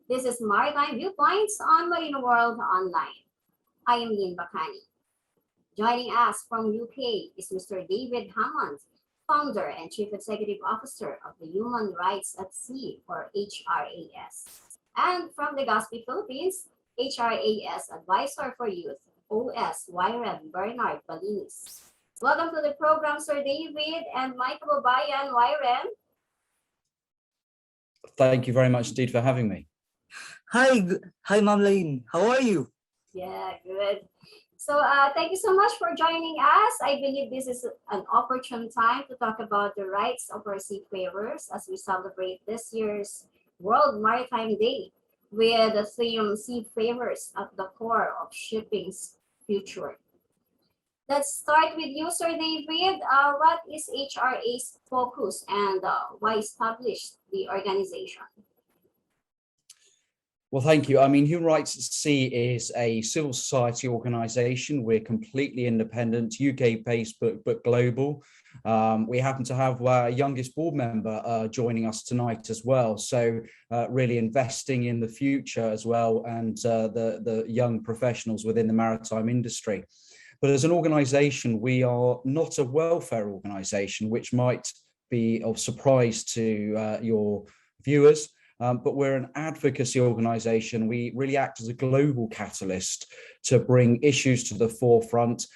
This is Maritime Viewpoints on Marino World Online. I am Lynn Bacani. Joining us from UK is Mr. David Hammond, founder and chief executive officer of the Human Rights at Sea, or HRAS. And from Legazpi, Philippines, HRAS advisor for youth, OS YRHEN Bernard Balinis. Welcome to the program, Sir David and my kababayan, YRHEN. Thank you very much indeed for having me. Hi, Ma'am Lane. How are you? Yeah, good. So thank you so much for joining us. I believe this is an opportune time to talk about the rights of our seafarers as we celebrate this year's World Maritime Day with the theme Seafarers at the core of shipping's future. Let's start with you, Sir David. What is HRA's focus and why establish the organization? Well, thank you. I mean, Human Rights at Sea is a civil society organisation. We're completely independent, UK-based, but global. We happen to have our youngest board member joining us tonight as well. So really investing in the future as well and the young professionals within the maritime industry. But as an organisation, we are not a welfare organisation, which might be of surprise to your viewers. But we're an advocacy organisation. We really act as a global catalyst to bring issues to the forefront,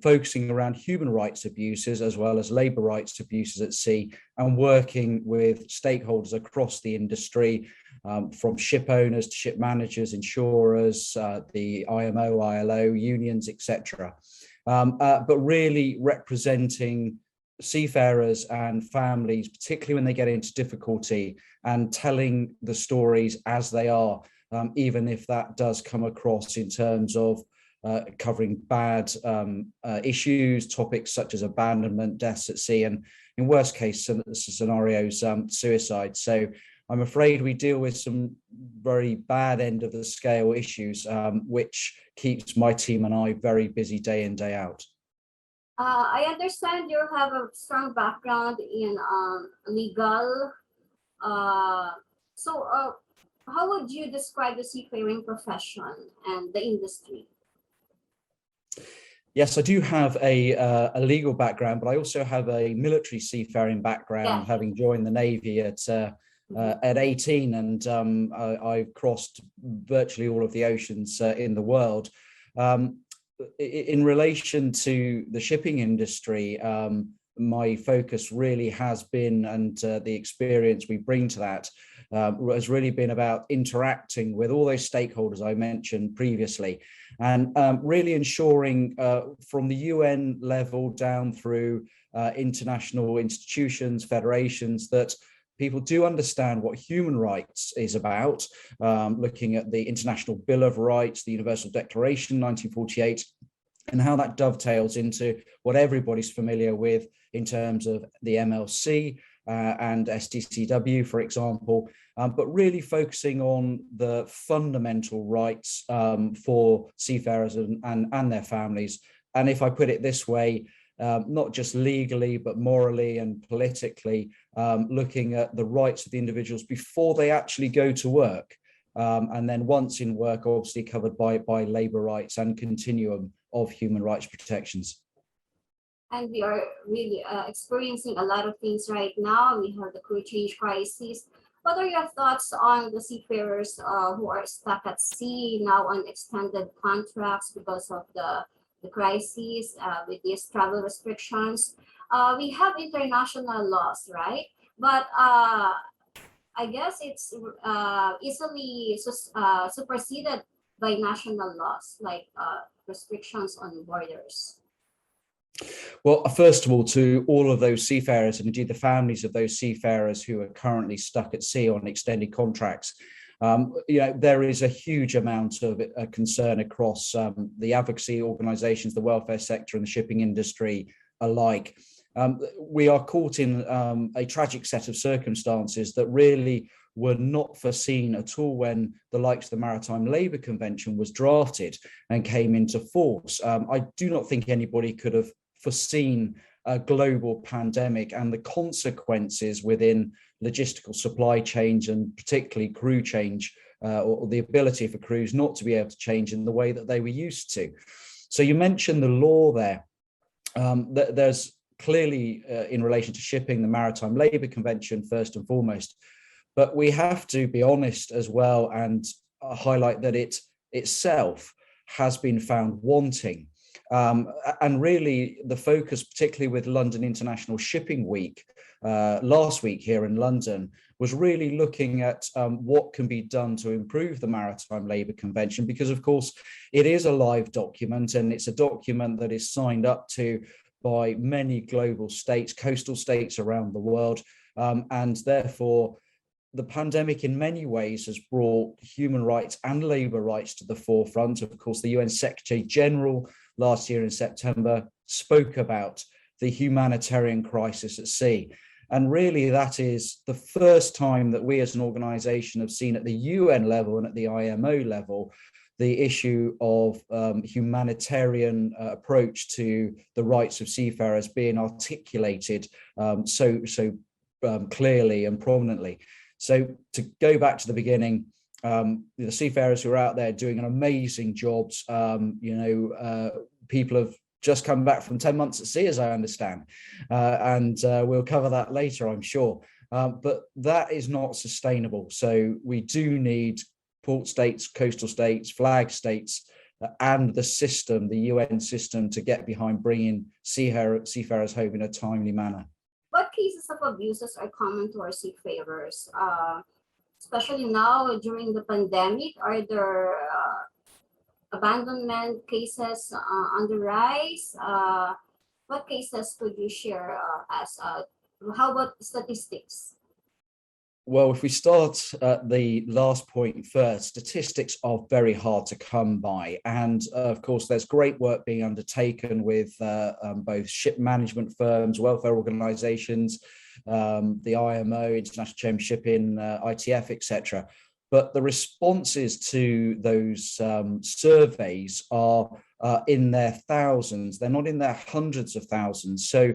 focusing around human rights abuses as well as labour rights abuses at sea, and working with stakeholders across the industry, from ship owners to ship managers, insurers, the IMO, ILO, unions, etc. But really representing seafarers and families, particularly when they get into difficulty, and telling the stories as they are, even if that does come across in terms of covering bad issues, topics such as abandonment, deaths at sea, and in worst case scenarios, suicide. So I'm afraid we deal with some very bad end of the scale issues, which keeps my team and I very busy day in, day out. I understand you have a strong background in legal. So how would you describe the seafaring profession and the industry? Yes, I do have a legal background, but I also have a military seafaring background, having joined the Navy at 18, and I've crossed virtually all of the oceans in the world. In relation to the shipping industry, my focus really has been, and the experience we bring to that has really been about interacting with all those stakeholders I mentioned previously, and really ensuring from the UN level down through international institutions, federations, that people do understand what human rights is about, looking at the International Bill of Rights, the Universal Declaration 1948, and how that dovetails into what everybody's familiar with in terms of the MLC and STCW, for example, but really focusing on the fundamental rights for seafarers and their families. And if I put it this way, not just legally, but morally and politically, looking at the rights of the individuals before they actually go to work. And then once in work, obviously covered by labour rights and continuum of human rights protections. And we are really experiencing a lot of things right now. We have the crew change crisis. What are your thoughts on the seafarers who are stuck at sea now on extended contracts because of the crisis with these travel restrictions? We have international laws, right? But I guess it's easily superseded by national laws, like restrictions on borders. Well, first of all, to all of those seafarers and indeed the families of those seafarers who are currently stuck at sea on extended contracts, there is a huge amount of concern across the advocacy organisations, the welfare sector and the shipping industry alike. We are caught in a tragic set of circumstances that really were not foreseen at all when the likes of the Maritime Labour Convention was drafted and came into force. I do not think anybody could have foreseen a global pandemic and the consequences within logistical supply chains and particularly crew change, or the ability for crews not to be able to change in the way that they were used to. So you mentioned the law there. There's clearly, in relation to shipping, the Maritime Labour Convention first and foremost, but we have to be honest as well and highlight that it itself has been found wanting. And really the focus, particularly with London International Shipping Week last week here in London, was really looking at what can be done to improve the Maritime Labour Convention, because of course it is a live document, and it's a document that is signed up to by many global states, coastal states around the world, and therefore the pandemic in many ways has brought human rights and labour rights to the forefront. Of course, the UN Secretary General last year in September spoke about the humanitarian crisis at sea. And really that is the first time that we as an organisation have seen at the UN level and at the IMO level the issue of humanitarian approach to the rights of seafarers being articulated so clearly and prominently. So to go back to the beginning, the seafarers who are out there doing an amazing jobs, people have just come back from 10 months at sea, as I understand, and we'll cover that later, I'm sure. But that is not sustainable. So we do need port states, coastal states, flag states, and the system, the UN system, to get behind bringing seafarers home in a timely manner. What cases of abuses are common to our seafarers, especially now during the pandemic? Are there abandonment cases on the rise? What cases could you share how about statistics? Well, if we start at the last point first, statistics are very hard to come by. And of course, there's great work being undertaken with both ship management firms, welfare organizations, the IMO, International Chamber of Shipping, ITF, etc. But the responses to those surveys are in their thousands. They're not in their hundreds of thousands. So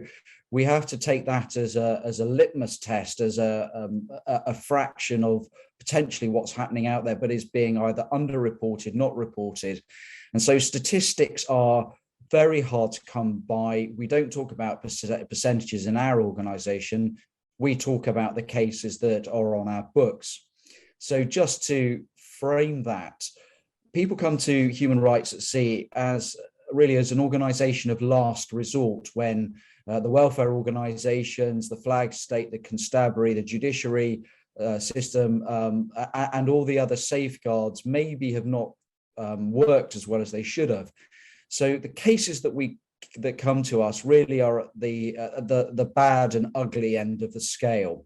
we have to take that as a litmus test, as a fraction of potentially what's happening out there, but is being either underreported, not reported. And so statistics are very hard to come by. We don't talk about percentages in our organization. We talk about the cases that are on our books. So just to frame that, people come to Human Rights at Sea as really as an organization of last resort, when the welfare organizations, the flag state, the constabulary, the judiciary system, and all the other safeguards maybe have not worked as well as they should have. So the cases that come to us really are at the bad and ugly end of the scale.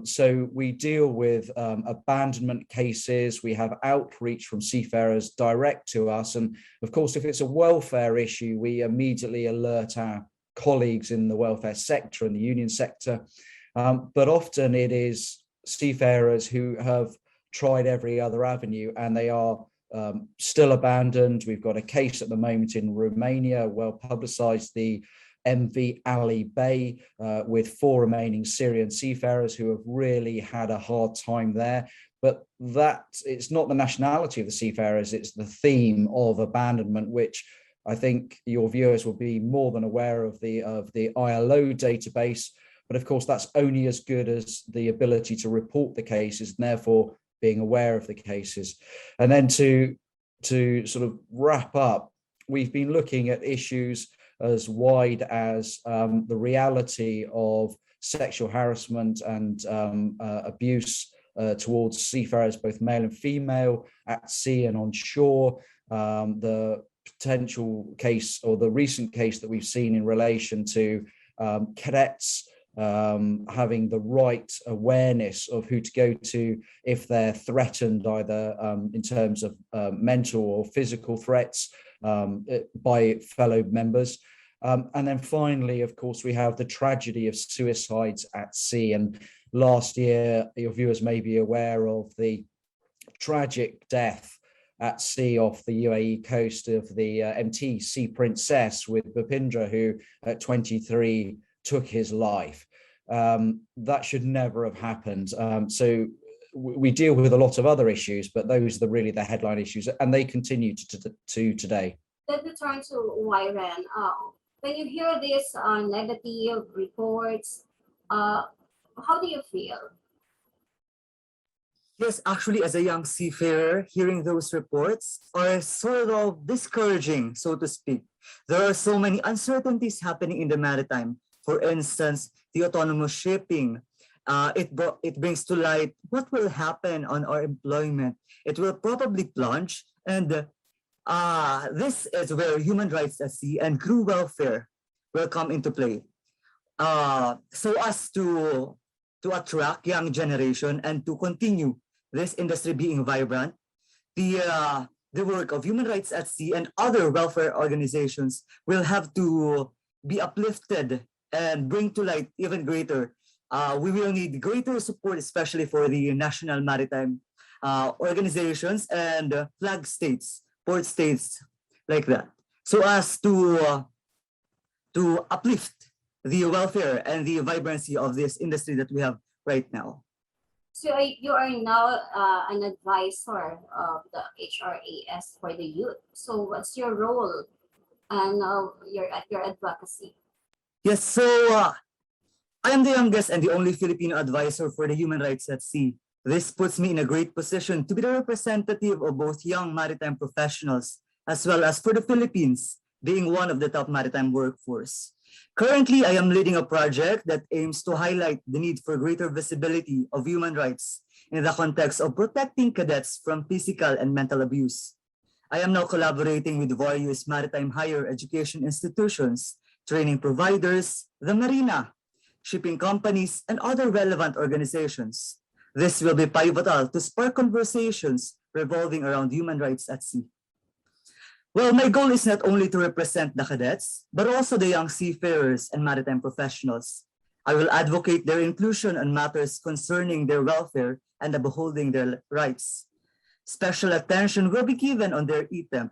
So we deal with abandonment cases. We have outreach from seafarers direct to us. And of course, if it's a welfare issue, we immediately alert our colleagues in the welfare sector and the union sector. But often it is seafarers who have tried every other avenue and they are still abandoned. We've got a case at the moment in Romania, well publicized, the MV Ali Bay, with 4 remaining Syrian seafarers who have really had a hard time there. But that it's not the nationality of the seafarers, it's the theme of abandonment, which I think your viewers will be more than aware of the ILO database. But of course, that's only as good as the ability to report the cases and therefore being aware of the cases. And then to sort of wrap up, we've been looking at issues as wide as the reality of sexual harassment and abuse towards seafarers, both male and female, at sea and on shore. The potential case or the recent case that we've seen in relation to cadets having the right awareness of who to go to if they're threatened, either in terms of mental or physical threats by fellow members. And then finally, of course, we have the tragedy of suicides at sea. And last year, your viewers may be aware of the tragic death at sea off the UAE coast of the MT Sea Princess with Bhupindra, who at 23 took his life. that should never have happened. So we deal with a lot of other issues, but those are really the headline issues, and they continue to today. Let me turn to YRHEN. When you hear these negative reports, how do you feel? Yes, actually, as a young seafarer, hearing those reports are sort of discouraging, so to speak. There are so many uncertainties happening in the maritime. For instance, the autonomous shipping. It brings to light what will happen on our employment. It will probably plunge, and this is where human rights at sea and crew welfare will come into play. So as to attract young generation and to continue this industry being vibrant, the work of human rights at sea and other welfare organizations will have to be uplifted and bring to light even greater. We will need greater support, especially for the national maritime organizations and flag states, port states like that, so as to uplift the welfare and the vibrancy of this industry that we have right now. So you are now an advisor of the HRAS for the youth. So what's your role and your advocacy? Yes, so I am the youngest and the only Filipino advisor for the human rights at sea. This puts me in a great position to be the representative of both young maritime professionals as well as for the Philippines, being one of the top maritime workforce. Currently, I am leading a project that aims to highlight the need for greater visibility of human rights in the context of protecting cadets from physical and mental abuse. I am now collaborating with various maritime higher education institutions, training providers, the Marina, shipping companies, and other relevant organizations. This will be pivotal to spark conversations revolving around human rights at sea. Well, my goal is not only to represent the cadets, but also the young seafarers and maritime professionals. I will advocate their inclusion on matters concerning their welfare and upholding their rights. Special attention will be given on their item,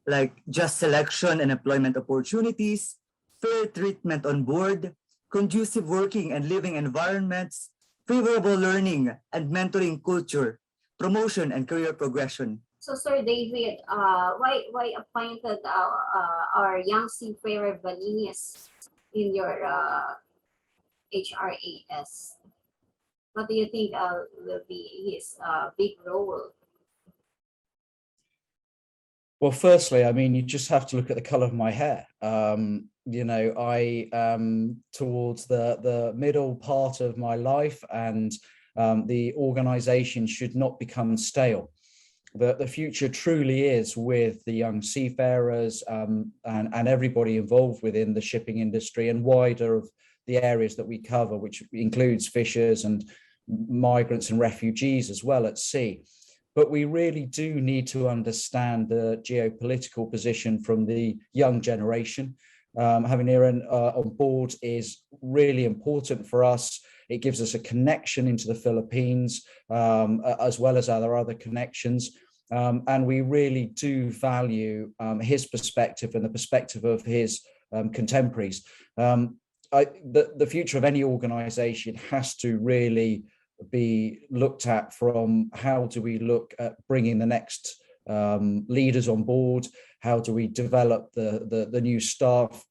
like just selection and employment opportunities, fair treatment on board, conducive working and living environments, favorable learning and mentoring culture, promotion and career progression. So, Sir David, why appointed our young seafarer BALINIS in your HRAS? What do you think will be his big role? Well, firstly, I mean, you just have to look at the color of my hair. You know, I towards the middle part of my life, and the organization should not become stale. The future truly is with the young seafarers and everybody involved within the shipping industry and wider of the areas that we cover, which includes fishers and migrants and refugees as well at sea. But we really do need to understand the geopolitical position from the young generation. Having YRHEN on board is really important for us. It gives us a connection into the Philippines, as well as other connections. And we really do value his perspective and the perspective of his contemporaries. The future of any organization has to really be looked at from how do we look at bringing the next leaders on board, how do we develop the new staff,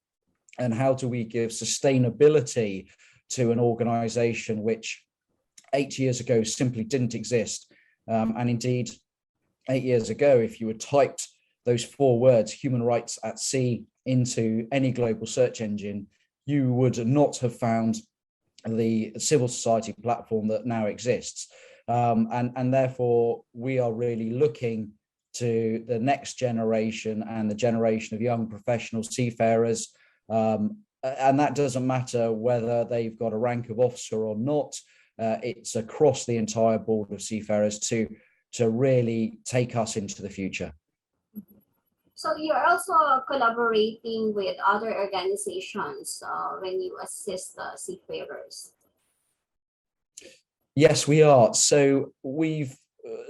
and how do we give sustainability to an organization which 8 years ago simply didn't exist. And indeed, 8 years ago, if you had typed those 4 words, human rights at sea, into any global search engine, you would not have found the civil society platform that now exists. And therefore, we are really looking to the next generation and the generation of young professional seafarers. And that doesn't matter whether they've got a rank of officer or not. It's across the entire board of seafarers to really take us into the future. So you're also collaborating with other organizations when you assist the seafarers. Yes, we are. So we've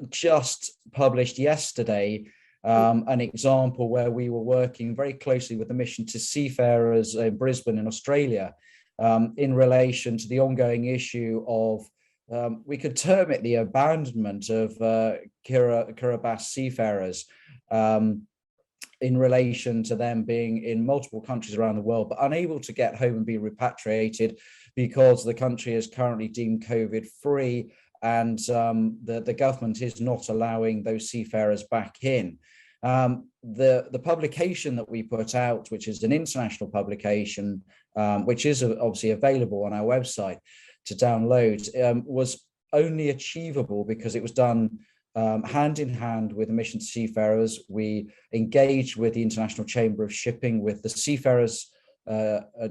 just published yesterday an example where we were working very closely with the mission to seafarers in Brisbane in Australia. in relation to the ongoing issue of, we could term it the abandonment of Kiribati seafarers, in relation to them being in multiple countries around the world, but unable to get home and be repatriated because the country is currently deemed COVID-free, and the government is not allowing those seafarers back in. The publication that we put out, which is an international publication, which is obviously available on our website to download, was only achievable because it was done hand in hand with the Mission to Seafarers. We engaged with the International Chamber of Shipping, with the Seafarers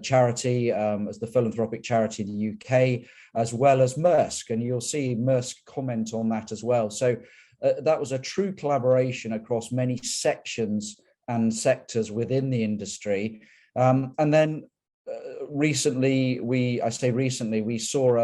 charity, as the philanthropic charity in the UK, as well as Maersk, and you'll see Maersk comment on that as well. So that was a true collaboration across many sections and sectors within the industry. And then recently, we saw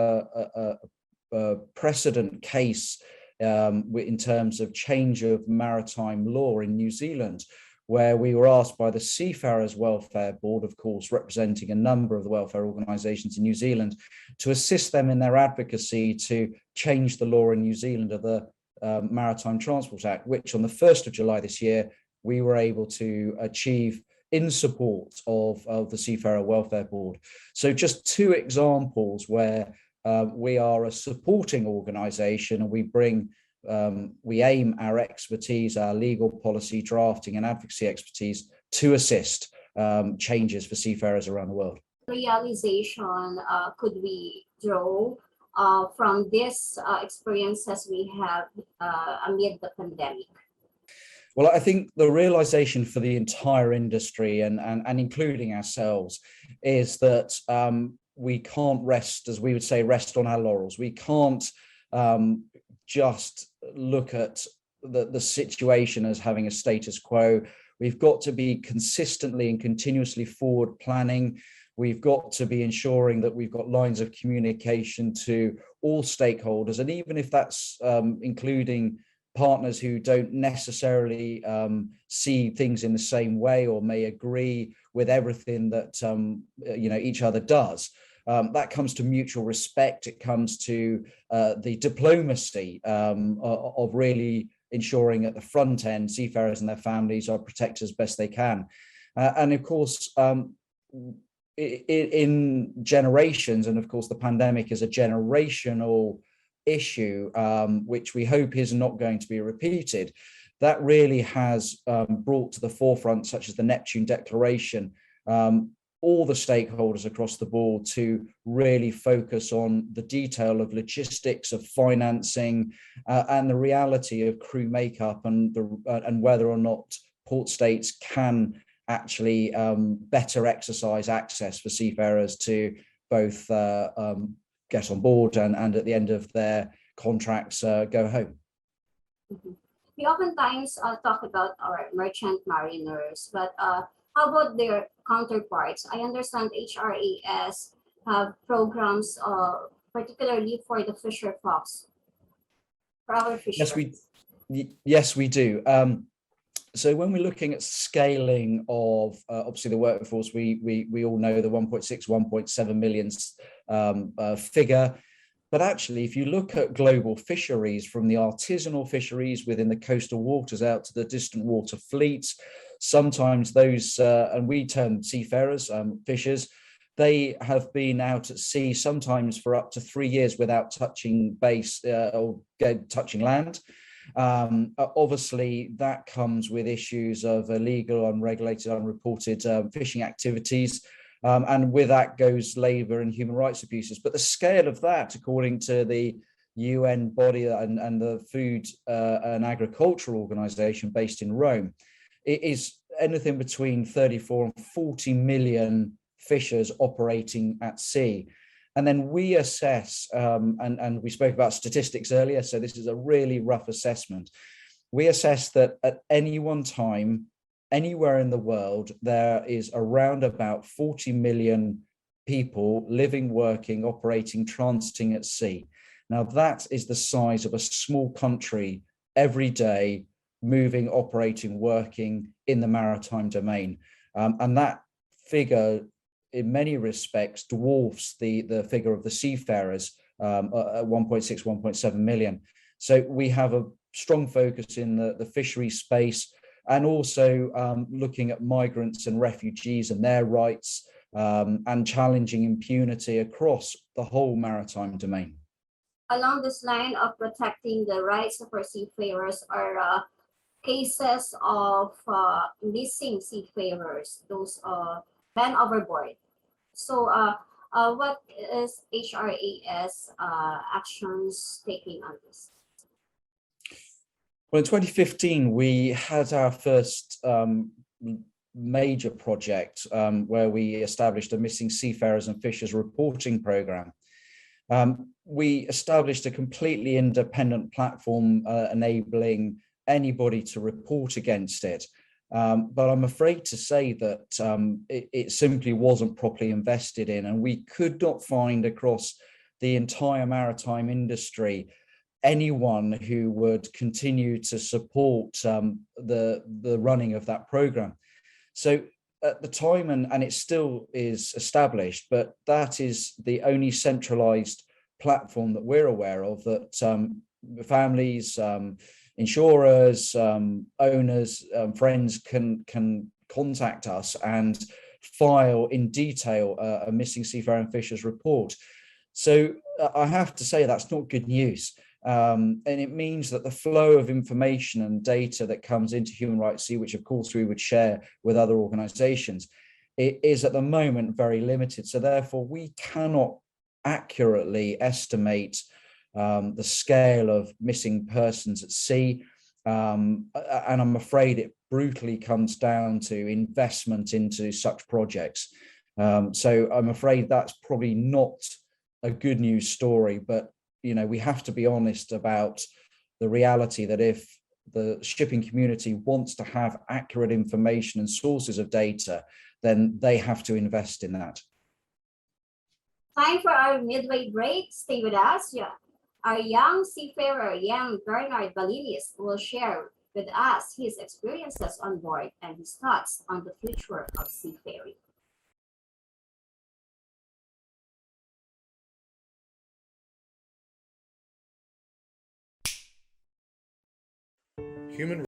a precedent case in terms of change of maritime law in New Zealand, where we were asked by the Seafarers Welfare Board, of course, representing a number of the welfare organisations in New Zealand, to assist them in their advocacy to change the law in New Zealand of the Maritime Transport Act, which on the 1st of July this year, we were able to achieve in support of the Seafarer Welfare Board. So just two examples where we are a supporting organisation, and we aim our expertise, our legal policy drafting and advocacy expertise to assist changes for seafarers around the world. Realization could we draw from this experiences we have amid the pandemic? Well, I think the realization for the entire industry and including ourselves is that we can't rest, as we would say, rest on our laurels. We can't just look at the situation as having a status quo. We've got to be consistently and continuously forward planning. We've got to be ensuring that we've got lines of communication to all stakeholders. And even if that's including partners who don't necessarily see things in the same way or may agree with everything that each other does. That comes to mutual respect. It comes to the diplomacy of really ensuring at the front end seafarers and their families are protected as best they can. And of course, in generations, and of course the pandemic is a generational issue, which we hope is not going to be repeated, that really has brought to the forefront, such as the Neptune Declaration, all the stakeholders across the board to really focus on the detail of logistics, of financing, and the reality of crew makeup, and whether or not port states can actually better exercise access for seafarers to both get on board and at the end of their contracts go home. Mm-hmm. We oftentimes talk about our merchant mariners, but how about their counterparts? I understand HRAS have programs particularly for the fisher folks, for our fishers. Yes, we do. So when we're looking at scaling of obviously the workforce, we all know the 1.6, 1.7 million figure. But actually, if you look at global fisheries, from the artisanal fisheries within the coastal waters out to the distant water fleets, sometimes those, and we term seafarers, fishers, they have been out at sea sometimes for up to 3 years without touching base or touching land. Obviously, that comes with issues of illegal, unregulated, unreported fishing activities. And with that goes labour and human rights abuses. But the scale of that, according to the UN body and the Food and Agricultural Organization based in Rome, it is anything between 34 and 40 million fishers operating at sea. And then we assess, and we spoke about statistics earlier, so this is a really rough assessment. We assess that at any one time, anywhere in the world, there is around about 40 million people living, working, operating, transiting at sea. Now, that is the size of a small country every day, moving, operating, working in the maritime domain. And that figure in many respects dwarfs the figure of the seafarers at 1.6, 1.7 million. So we have a strong focus in the fishery space, and also looking at migrants and refugees and their rights, and challenging impunity across the whole maritime domain. Along this line of protecting the rights of our seafarers are cases of missing seafarers, those men overboard. So, what is HRAS actions taking on this? Well, in 2015, we had our first major project where we established a missing seafarers and fishers reporting program. We established a completely independent platform enabling anybody to report against it. But I'm afraid to say that it simply wasn't properly invested in, and we could not find across the entire maritime industry anyone who would continue to support the running of that program. So at the time, and it still is established, but that is the only centralized platform that we're aware of that families, insurers, owners, friends can contact us and file in detail a missing seafarer and fishers report. So I have to say that's not good news. And it means that the flow of information and data that comes into Human Rights Sea, which of course we would share with other organizations, it is at the moment very limited. So therefore we cannot accurately estimate the scale of missing persons at sea. And I'm afraid it brutally comes down to investment into such projects. So I'm afraid that's probably not a good news story, but we have to be honest about the reality that if the shipping community wants to have accurate information and sources of data, then they have to invest in that. Time for our midway break. Stay with us. Yeah. Our young seafarer, young Bernard Balinis, will share with us his experiences on board and his thoughts on the future of seafaring. Human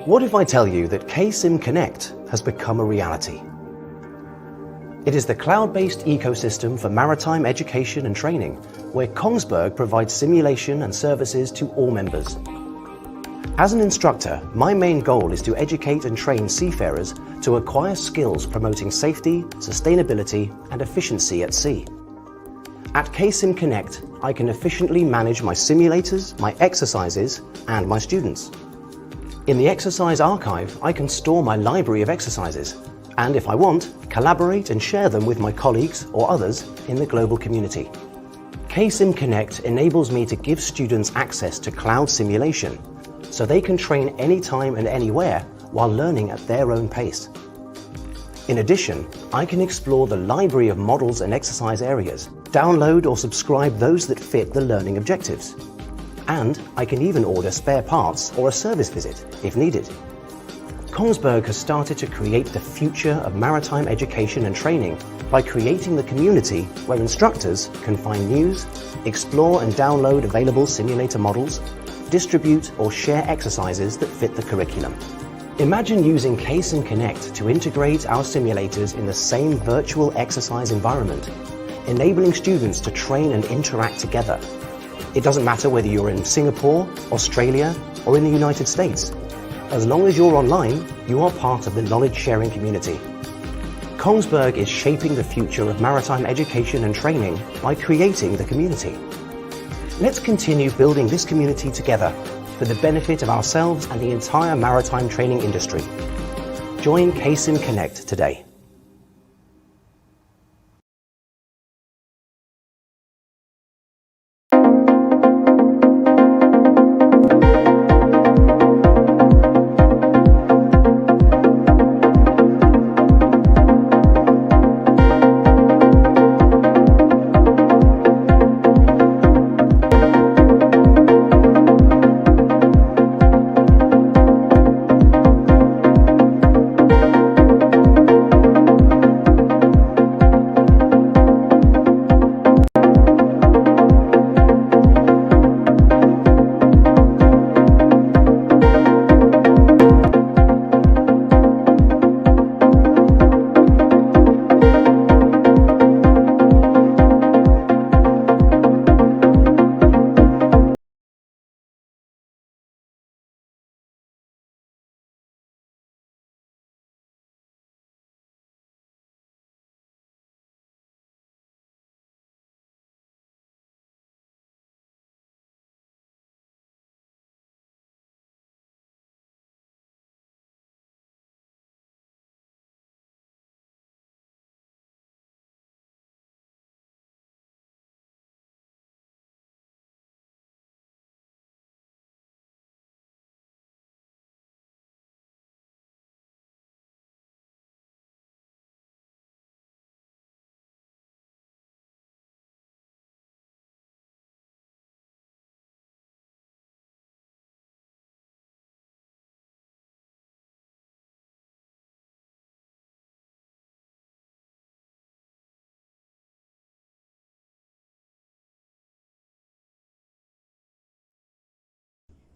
What if I tell you that KSIM Connect has become a reality? It is the cloud-based ecosystem for maritime education and training, where Kongsberg provides simulation and services to all members. As an instructor, my main goal is to educate and train seafarers to acquire skills promoting safety, sustainability, and efficiency at sea. At KSIM Connect, I can efficiently manage my simulators, my exercises, and my students. In the exercise archive, I can store my library of exercises, and if I want, collaborate and share them with my colleagues or others in the global community. KSIM Connect enables me to give students access to cloud simulation, so they can train anytime and anywhere while learning at their own pace. In addition, I can explore the library of models and exercise areas, download or subscribe those that fit the learning objectives. And I can even order spare parts or a service visit if needed. Kongsberg has started to create the future of maritime education and training by creating the community where instructors can find news, explore and download available simulator models, distribute or share exercises that fit the curriculum. Imagine using KSIM Connect to integrate our simulators in the same virtual exercise environment, enabling students to train and interact together. It doesn't matter whether you're in Singapore, Australia, or in the United States. As long as you're online, you are part of the knowledge-sharing community. Kongsberg is shaping the future of maritime education and training by creating the community. Let's continue building this community together for the benefit of ourselves and the entire maritime training industry. Join KSIM Connect today.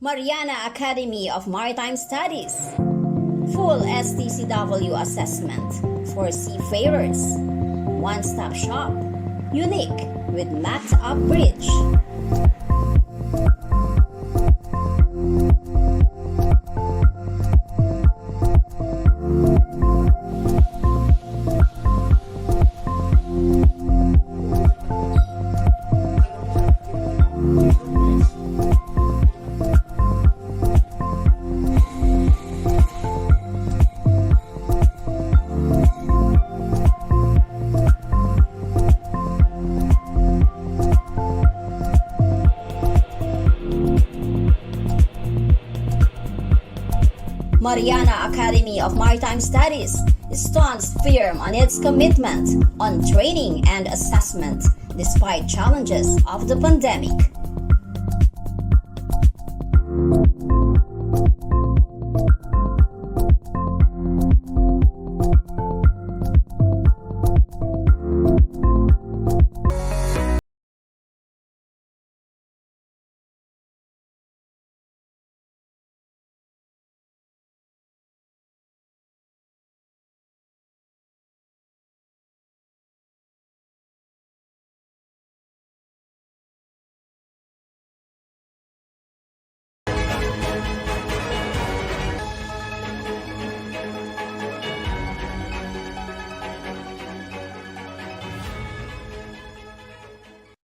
Mariana Academy of Maritime Studies. Full STCW assessment for seafarers. One-stop shop. Unique with mapped up bridge. Mariana Academy of Maritime Studies stands firm on its commitment on training and assessment despite challenges of the pandemic.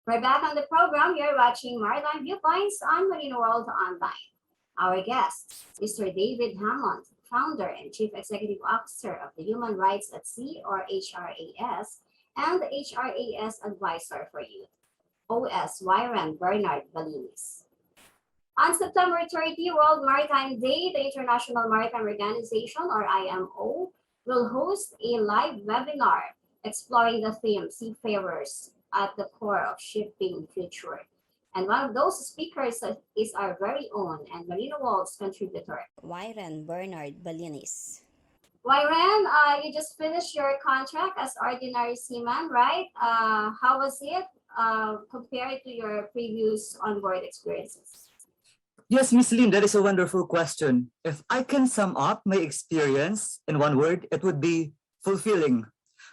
We're back on the program. You're watching Maritime Viewpoints on Marino World Online. Our guest, Mr. David Hammond, founder and Chief Executive Officer of the Human Rights at Sea, or HRAS, and the HRAS Advisor for Youth, OS YRHEN Bernard Balinis. On September 30, World Maritime Day, the International Maritime Organization, or IMO, will host a live webinar exploring the theme Seafarers at the Core of Shipping Future. And one of those speakers is our very own and Marino World's contributor, YRHEN Bernard Balinis. YRHEN, you just finished your contract as ordinary seaman, right? How was it compared to your previous onboard experiences? Yes, Miss Lynn, that is a wonderful question. If I can sum up my experience in one word, it would be fulfilling.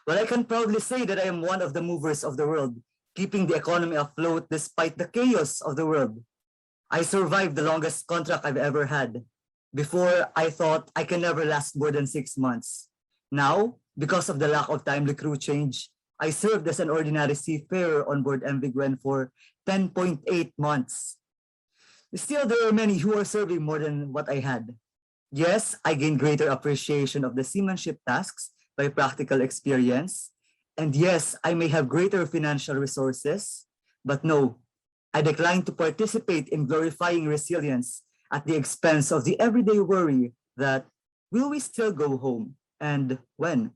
Well, I can proudly say that I am one of the movers of the world, keeping the economy afloat despite the chaos of the world. I survived the longest contract I've ever had. Before, I thought I can never last more than 6 months. Now, because of the lack of timely crew change, I served as an ordinary seafarer on board MV Gwen for 10.8 months. Still, there are many who are serving more than what I had. Yes, I gained greater appreciation of the seamanship tasks by practical experience. And yes, I may have greater financial resources, but no, I decline to participate in glorifying resilience at the expense of the everyday worry that, will we still go home, and when?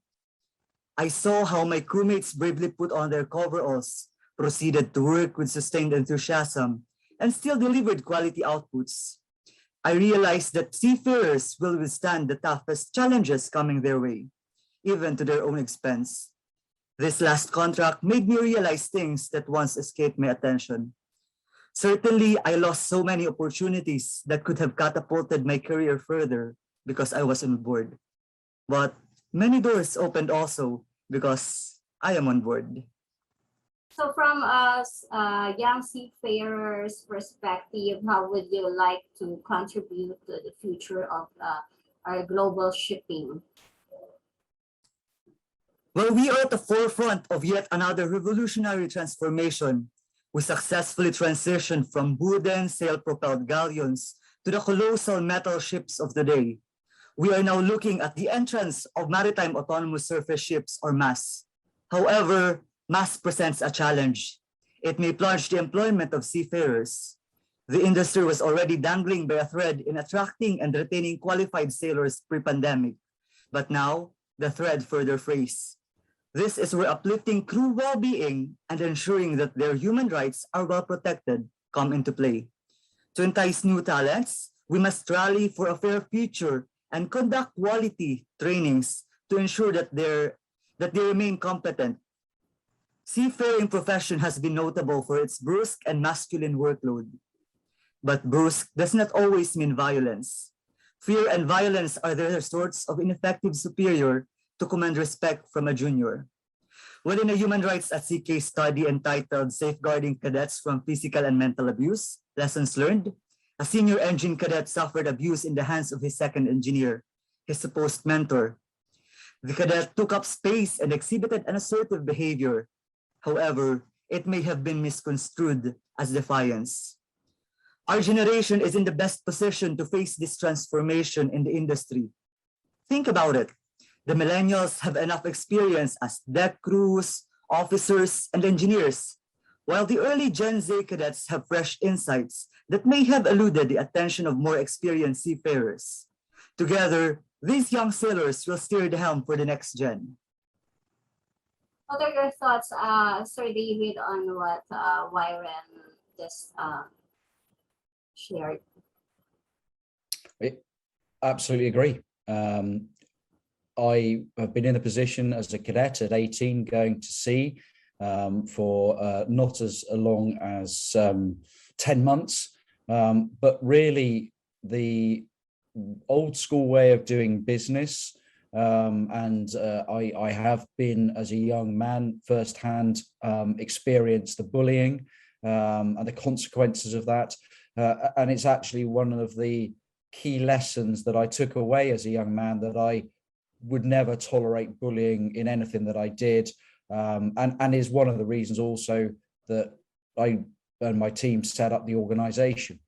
I saw how my crewmates bravely put on their coveralls, proceeded to work with sustained enthusiasm, and still delivered quality outputs. I realized that seafarers will withstand the toughest challenges coming their way, even to their own expense. This last contract made me realize things that once escaped my attention. Certainly, I lost so many opportunities that could have catapulted my career further because I was on board. But many doors opened also because I am on board. So from us, young seafarers' perspective, how would you like to contribute to the future of our global shipping? Well, we are at the forefront of yet another revolutionary transformation. We successfully transitioned from wooden sail-propelled galleons to the colossal metal ships of today. We are now looking at the entrance of maritime autonomous surface ships, or MAS. However, MAS presents a challenge. It may plunge the employment of seafarers. The industry was already dangling by a thread in attracting and retaining qualified sailors pre-pandemic. But now, the thread further frays. This is where uplifting crew well-being and ensuring that their human rights are well protected come into play. To entice new talents, we must rally for a fair future and conduct quality trainings to ensure that they remain competent. Seafaring profession has been notable for its brusque and masculine workload. But brusque does not always mean violence. Fear and violence are the sorts of ineffective superior to command respect from a junior. Within a human rights at sea case study entitled Safeguarding Cadets from Physical and Mental Abuse, Lessons Learned, a senior engine cadet suffered abuse in the hands of his second engineer, his supposed mentor. The cadet took up space and exhibited an assertive behavior. However, it may have been misconstrued as defiance. Our generation is in the best position to face this transformation in the industry. Think about it. The millennials have enough experience as deck crews, officers, and engineers, while the early Gen Z cadets have fresh insights that may have eluded the attention of more experienced seafarers. Together, these young sailors will steer the helm for the next gen. What are your thoughts, Sir David, on what YRHEN just shared? I absolutely agree. I have been in a position as a cadet at 18 going to sea for not as long as 10 months, but really the old school way of doing business. I have been, as a young man, firsthand experienced the bullying and the consequences of that. And it's actually one of the key lessons that I took away as a young man, that I would never tolerate bullying in anything that I did, and is one of the reasons also that I and my team set up the organization.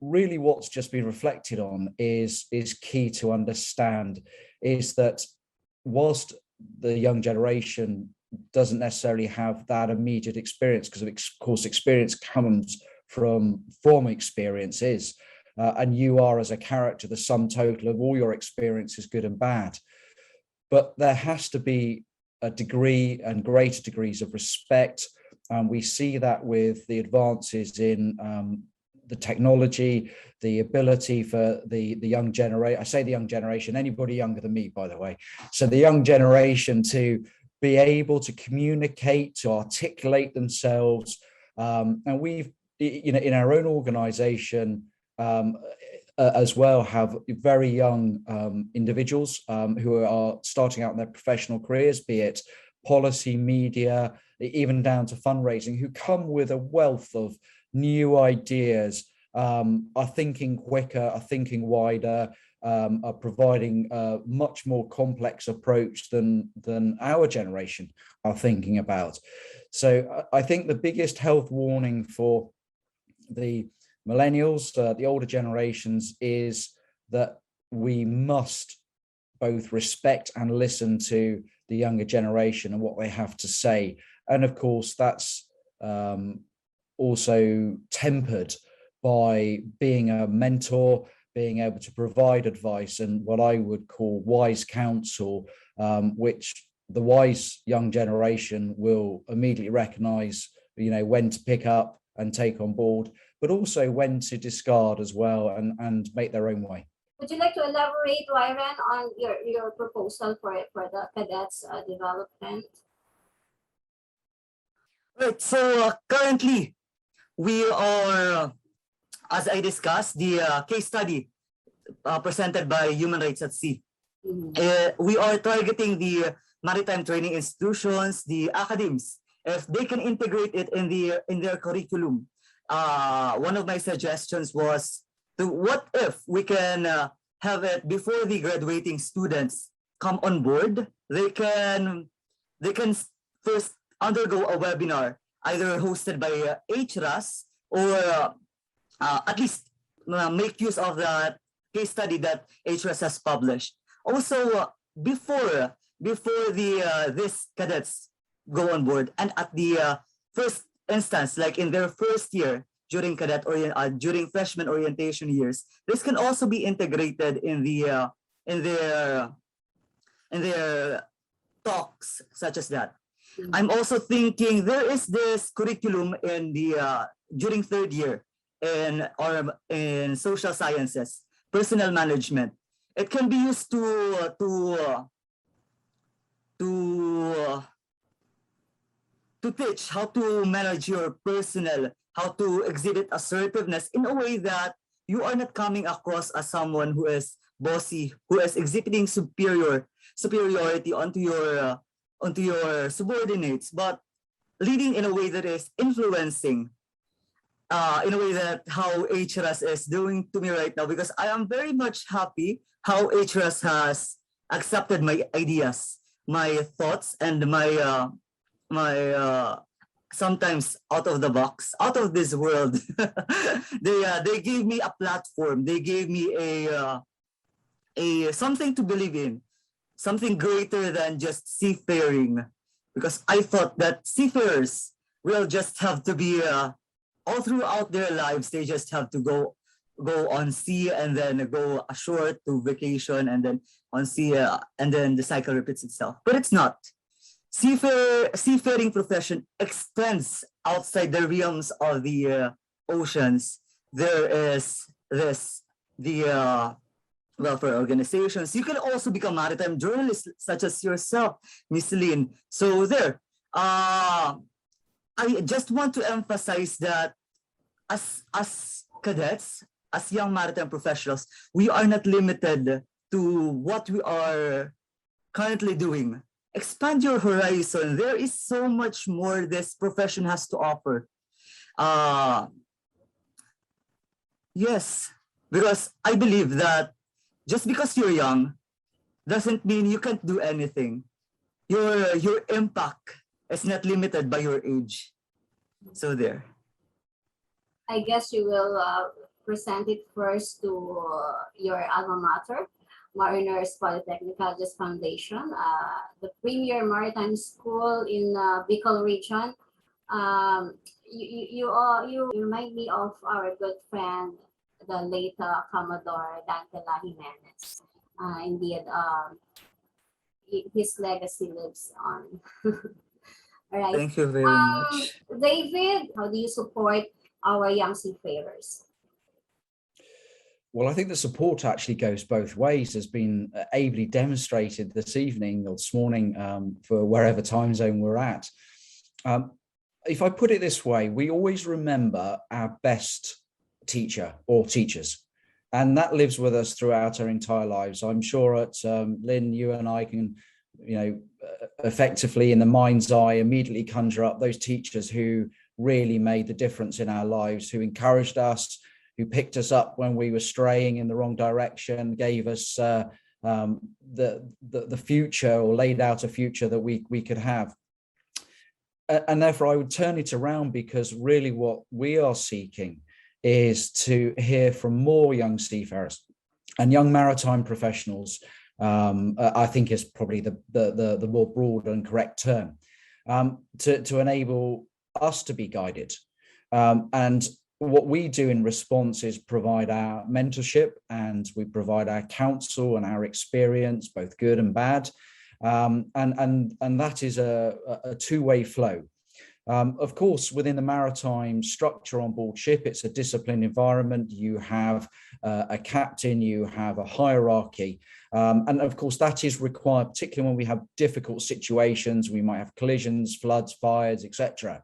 Really what's just been reflected on is key to understand, is that whilst the young generation doesn't necessarily have that immediate experience, because of course experience comes from experiences, and you are as a character the sum total of all your experiences, good and bad. But there has to be a degree and greater degrees of respect, and we see that with the advances in the technology, the ability for the young generation, I say the young generation, anybody younger than me, by the way, so the young generation to be able to communicate, to articulate themselves. And we've, in our own organization as well, have very young individuals who are starting out in their professional careers, be it policy, media, even down to fundraising, who come with a wealth of new ideas, are thinking quicker, are thinking wider, are providing a much more complex approach than our generation are thinking about. So I think the biggest health warning for the millennials, the older generations, is that we must both respect and listen to the younger generation and what they have to say. And of course, that's also tempered by being a mentor, being able to provide advice and what I would call wise counsel, which the wise young generation will immediately recognize, when to pick up and take on board, but also when to discard as well and make their own way. Would you like to elaborate, YRHEN, on your proposal for the cadets development? Right, so currently we are, as I discussed, the case study presented by Human Rights at Sea. We are targeting the maritime training institutions, the academies, if they can integrate it in their curriculum. One of my suggestions was, what if we can have it before the graduating students come on board? They can first undergo a webinar, either hosted by HRAS or at least make use of the case study that HRAS has published. Also, before these cadets go on board, and at the first instance, like in their first year during during freshman orientation years, this can also be integrated in their talks, such as that. I'm also thinking there is this curriculum in during third year in social sciences, personnel management. It can be used to teach how to manage your personnel, how to exhibit assertiveness in a way that you are not coming across as someone who is bossy, who is exhibiting superiority onto your subordinates, but leading in a way that is influencing, in a way that how HRAS is doing to me right now, because I am very much happy how HRAS has accepted my ideas, my thoughts, and my sometimes out of the box, out of this world. They gave me a platform. They gave me a something to believe in, something greater than just seafaring, because I thought that seafarers will just have to be all throughout their lives. They just have to go on sea and then go ashore to vacation and then on sea, and then the cycle repeats itself. But it's not. Seafaring profession extends outside the realms of the oceans. There is the welfare organizations. You can also become maritime journalists, such as yourself, Miss Lynn. So there, I just want to emphasize that as cadets, as young maritime professionals, we are not limited to what we are currently doing. Expand your horizon. There is so much more this profession has to offer. Yes, because I believe that just because you're young doesn't mean you can't do anything. Your impact is not limited by your age. So there. I guess you will present it first to your alma mater, Mariners Polytechnic Colleges Foundation, the premier maritime school in Bicol region. You remind me of our good friend, the late Commodore Dante La Jimenez. Indeed, his legacy lives on. All right. Thank you very much. David, how do you support our young seafarers? Well, I think the support actually goes both ways, has been ably demonstrated this evening or this morning for wherever time zone we're at. If I put it this way, we always remember our best teacher or teachers, and that lives with us throughout our entire lives. I'm sure at Lynn, you and I can, effectively in the mind's eye immediately conjure up those teachers who really made the difference in our lives, who encouraged us, who picked us up when we were straying in the wrong direction, gave us the future, or laid out a future that we could have. And therefore I would turn it around, because really what we are seeking is to hear from more young seafarers and young maritime professionals. I think is probably the more broad and correct term, to enable us to be guided. And what we do in response is provide our mentorship, and we provide our counsel and our experience, both good and bad. And that is a two-way flow. Of course, within the maritime structure on board ship, it's a disciplined environment. You have a captain, you have a hierarchy. And of course, that is required, particularly when we have difficult situations. We might have collisions, floods, fires, etc.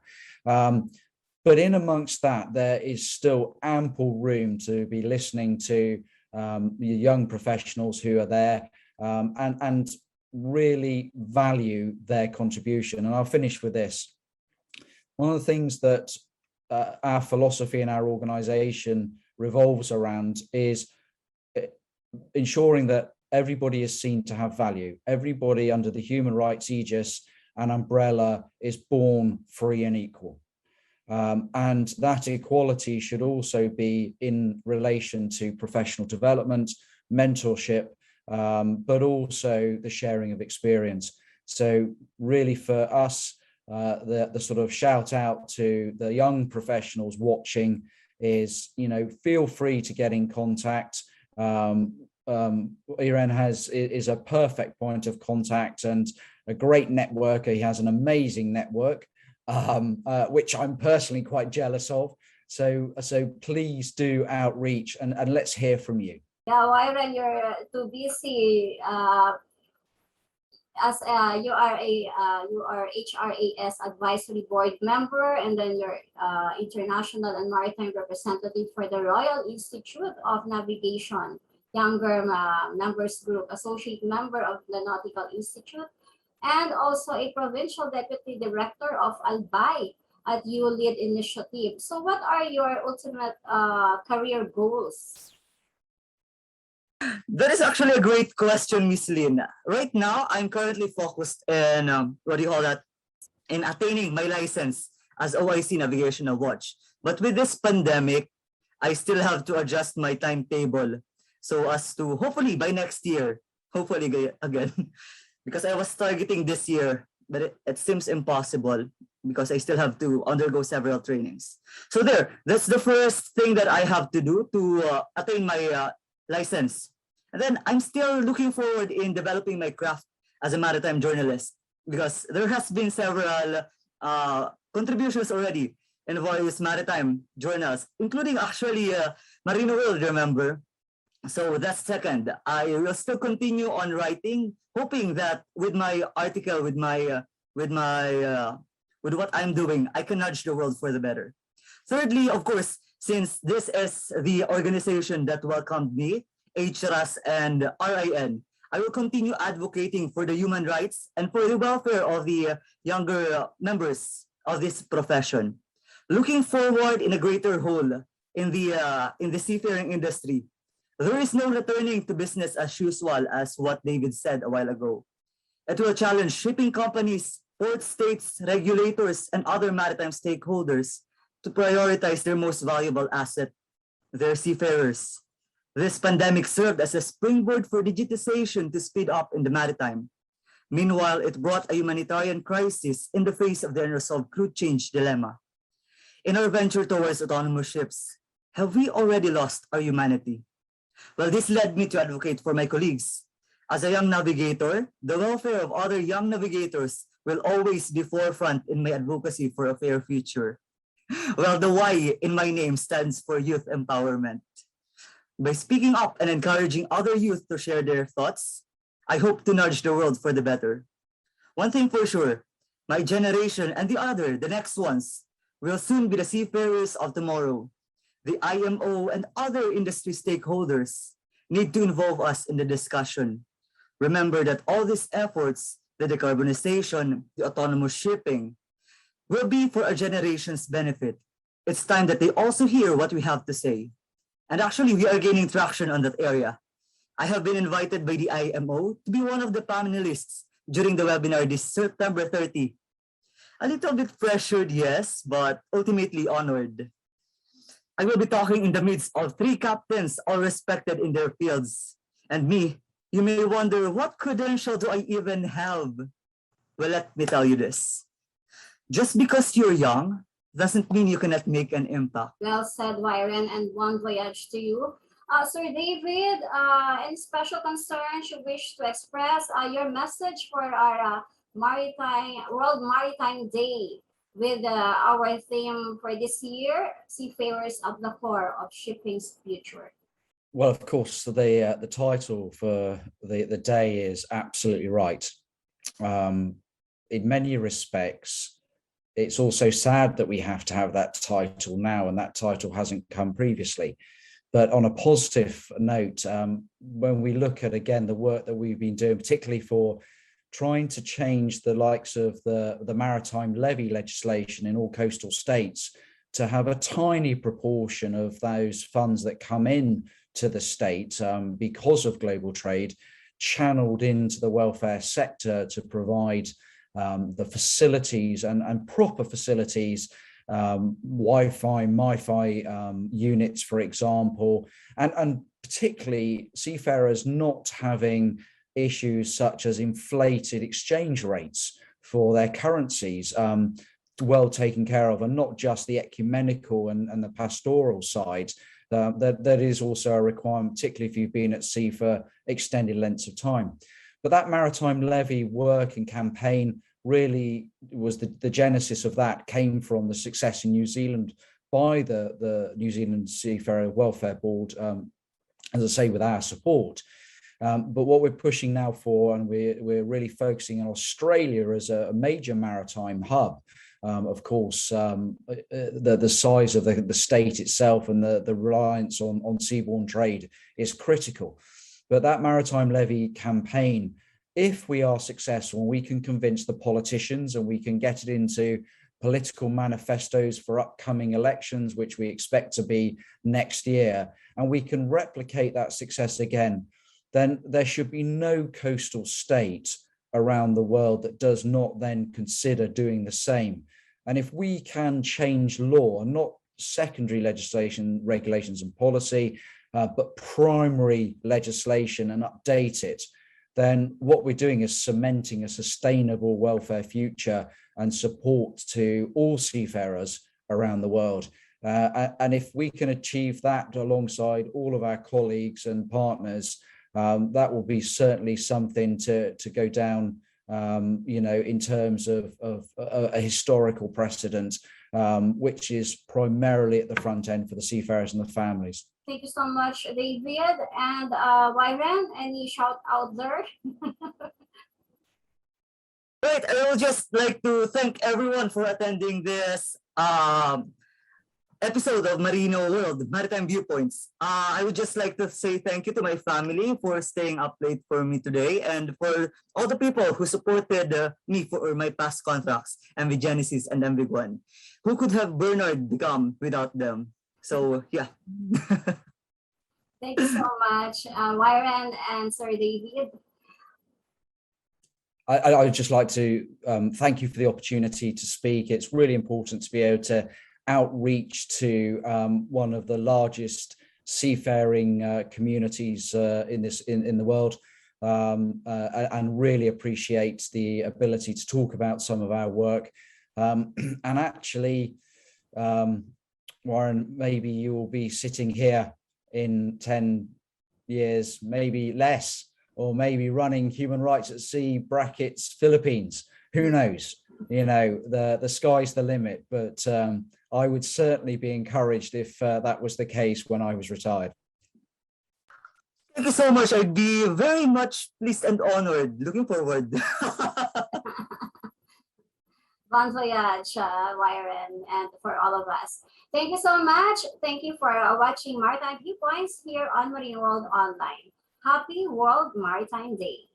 But in amongst that, there is still ample room to be listening to the young professionals who are there and really value their contribution. And I'll finish with this. One of the things that our philosophy in our organization revolves around is ensuring that everybody is seen to have value. Everybody under the human rights aegis and umbrella is born free and equal. And that equality should also be in relation to professional development, mentorship, but also the sharing of experience. So really for us, the sort of shout out to the young professionals watching is, feel free to get in contact. YRHEN is a perfect point of contact and a great networker. He has an amazing network, which I'm personally quite jealous of. So please do outreach and let's hear from you. Yeah, YRHEN, you're too busy. As you are HRAS advisory board member, and then you're international and maritime representative for the Royal Institute of Navigation Younger Members Group, associate member of the Nautical Institute, and also a provincial deputy director of Albay at ULEAD Initiative. So what are your ultimate career goals? That is actually a great question, Miss Lynn. Right now, I'm currently focused in, in attaining my license as OIC Navigational Watch. But with this pandemic, I still have to adjust my timetable so as to hopefully by next year, hopefully again, because I was targeting this year, but it seems impossible because I still have to undergo several trainings. So that's the first thing that I have to do to attain my license. And then I'm still looking forward in developing my craft as a maritime journalist, because there has been several contributions already in various maritime journals, including actually Marino World, remember? So that's second. I will still continue on writing, hoping that with my article, with what I'm doing, I can nudge the world for the better. Thirdly, of course, since this is the organization that welcomed me, HRAS and RIN, I will continue advocating for the human rights and for the welfare of the younger members of this profession. Looking forward in a greater whole in the seafaring industry, there is no returning to business as usual, as what David said a while ago. It will challenge shipping companies, port states, regulators, and other maritime stakeholders to prioritize their most valuable asset, their seafarers. This pandemic served as a springboard for digitization to speed up in the maritime. Meanwhile, it brought a humanitarian crisis in the face of the unresolved crew change dilemma. In our venture towards autonomous ships, have we already lost our humanity? Well, this led me to advocate for my colleagues. As a young navigator, the welfare of other young navigators will always be forefront in my advocacy for a fair future. Well, the Y in my name stands for youth empowerment. By speaking up and encouraging other youth to share their thoughts, I hope to nudge the world for the better. One thing for sure, my generation and the next ones, will soon be the seafarers of tomorrow. The IMO and other industry stakeholders need to involve us in the discussion. Remember that all these efforts, the decarbonization, the autonomous shipping, will be for a generation's benefit. It's time that they also hear what we have to say. And actually, we are gaining traction on that area. I have been invited by the IMO to be one of the panelists during the webinar this September 30. A little bit pressured, yes, but ultimately honored. I will be talking in the midst of 3 captains, all respected in their fields. And me, you may wonder, what credential do I even have? Well, let me tell you this. Just because you're young doesn't mean you cannot make an impact. Well said, YRHEN, and bon voyage to you. Sir David, any special concerns you wish to express? Your message for our World Maritime Day with our theme for this year, Seafarers of the Core of Shipping's Future. Well, of course, the title for the day is absolutely right. In many respects, it's also sad that we have to have that title now, and that title hasn't come previously. But on a positive note, when we look at, again, the work that we've been doing, particularly for trying to change the likes of the maritime levy legislation in all coastal states to have a tiny proportion of those funds that come in to the state because of global trade channeled into the welfare sector to provide the facilities and proper facilities, Wi-Fi, MiFi units, for example, and particularly seafarers not having issues such as inflated exchange rates for their currencies, well taken care of, and not just the ecumenical and the pastoral side. That is also a requirement, particularly if you've been at sea for extended lengths of time. But that maritime levy work and campaign really was the genesis of that, came from the success in New Zealand by the New Zealand Seafarer Welfare Board, as I say, with our support. But what we're pushing now for, and we're really focusing on Australia as a major maritime hub. Of course, the size of the state itself and the reliance on seaborne trade is critical. But that maritime levy campaign, if we are successful, we can convince the politicians and we can get it into political manifestos for upcoming elections, which we expect to be next year, and we can replicate that success again, then there should be no coastal state around the world that does not then consider doing the same. And if we can change law, not secondary legislation, regulations and policy, but primary legislation, and update it, then what we're doing is cementing a sustainable welfare future and support to all seafarers around the world. And if we can achieve that alongside all of our colleagues and partners, that will be certainly something to go down, in terms of a historical precedent, which is primarily at the front end for the seafarers and the families. Thank you so much, David. And YRHEN, any shout out there? Right, I would just like to thank everyone for attending this episode of Marino World, Maritime Viewpoints. I would just like to say thank you to my family for staying up late for me today, and for all the people who supported me for my past contracts, MV Genesis and MV Guan. Who could have Bernard become without them? So, yeah. Thank you so much, YRHEN and Sir David. I would just like to thank you for the opportunity to speak. It's really important to be able to outreach to one of the largest seafaring communities in the world, and really appreciate the ability to talk about some of our work. And actually, Warren, maybe you will be sitting here in 10 years, maybe less, or maybe running Human Rights at Sea brackets Philippines. Who knows? You know, the sky's the limit, but I would certainly be encouraged if that was the case when I was retired. Thank you so much. I'd be very much pleased and honored. Looking forward. Bon voyage, YRHEN, and for all of us. Thank you so much. Thank you for watching Maritime Viewpoints here on Marino World Online. Happy World Maritime Day.